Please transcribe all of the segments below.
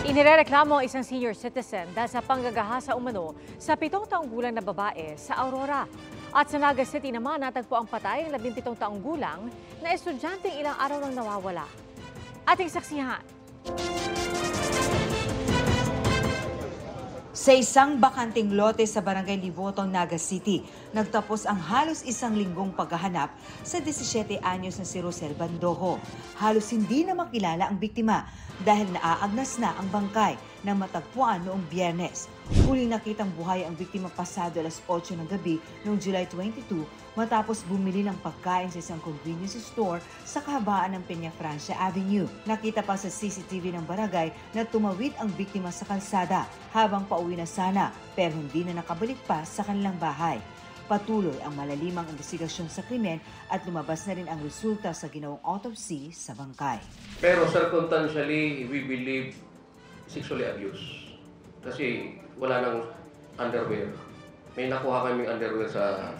Inirereklamo ang isang senior citizen dahil sa panggagahasa umano sa 7 taong gulang na babae sa Aurora. At sa Naga City naman natagpo ang patay ng 17 taong gulang na estudyanteng ilang araw nang nawawala. Ating saksihan. Sa isang bakanting lote sa Barangay Libotong, Naga City, nagtapos ang halos isang linggong paghahanap sa 17 anyos na si Rosel Bandojo. Halos hindi na makilala ang biktima dahil naaagnas na ang bangkay na matagpuan noong Biyernes. Huling nakitang buhay ang biktima pasado alas 8 ng gabi noong July 22 matapos bumili ng pagkain sa isang convenience store sa kahabaan ng Peña Francia Avenue. Nakita pa sa CCTV ng barangay na tumawid ang biktima sa kalsada habang pauwi na sana pero hindi na nakabalik pa sa kanilang bahay. Patuloy ang malalimang investigasyon sa krimen at lumabas na rin ang resulta sa ginawang autopsy sa bangkay. Pero circumstantially, we believe sexually abuse. Kasi wala nang underwear. May nakuha kami underwear sa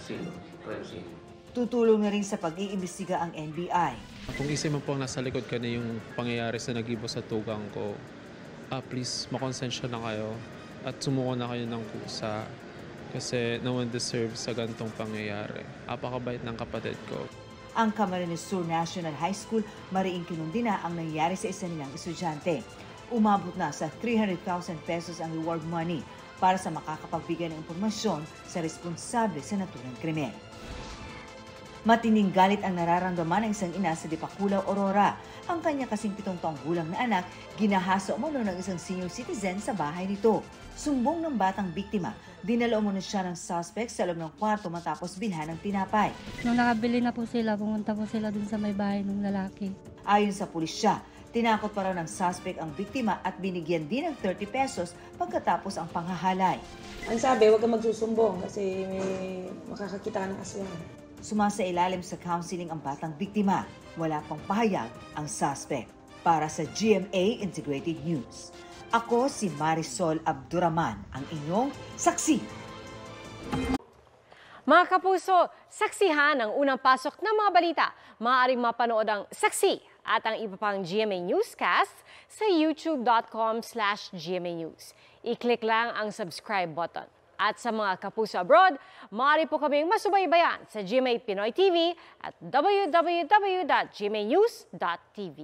crime scene. Tutulong na rin sa pag-iimbestiga ang NBI. Kung isip mo po nasa likod ka na yung pangyayari sa nagibo sa tugang ko, please makonsensya na kayo at sumuko na kayo ng kusa. Kasi no one deserves sa ganitong pangyayari. Apakabait ng kapatid ko. Ang Camarines Sur National High School mariing kinundi na ang nangyari sa isa nilang estudyante. Umabot na sa 300,000 pesos ang reward money para sa makakapagbigay ng impormasyon sa responsable sa naturang krimen. Matinding galit ang nararamdaman ng isang ina sa Dipakulaw, Aurora. Ang kanya kasing 7 taong gulang na anak, ginahasa umano ng isang senior citizen sa bahay nito. Sumbong ng batang biktima, dinala umano siya ng suspect sa loob ng kwarto matapos bilhan ng tinapay. Nung nakabili na po sila, pumunta po sila dun sa may bahay ng lalaki. Ayon sa pulisya, tinakot pa raw ng suspect ang biktima at binigyan din ng 30 pesos pagkatapos ang panghahalay. Ang sabi, huwag kang magsusumbong kasi may makakakita ka ng aswang. Sumasailalim sa counseling ang batang biktima. Wala pang pahayag ang suspect. Para sa GMA Integrated News, ako si Marisol Abduraman, ang inyong saksi. Mga kapuso, saksihan ang unang pasok ng mga balita. Maaaring mapanood ang saksi at ang iba pang GMA Newscast sa youtube.com/GMA News. I-click lang ang subscribe button. At sa mga kapuso abroad, maaari po kaming masubaybayan sa GMA Pinoy TV at www.gmanews.tv.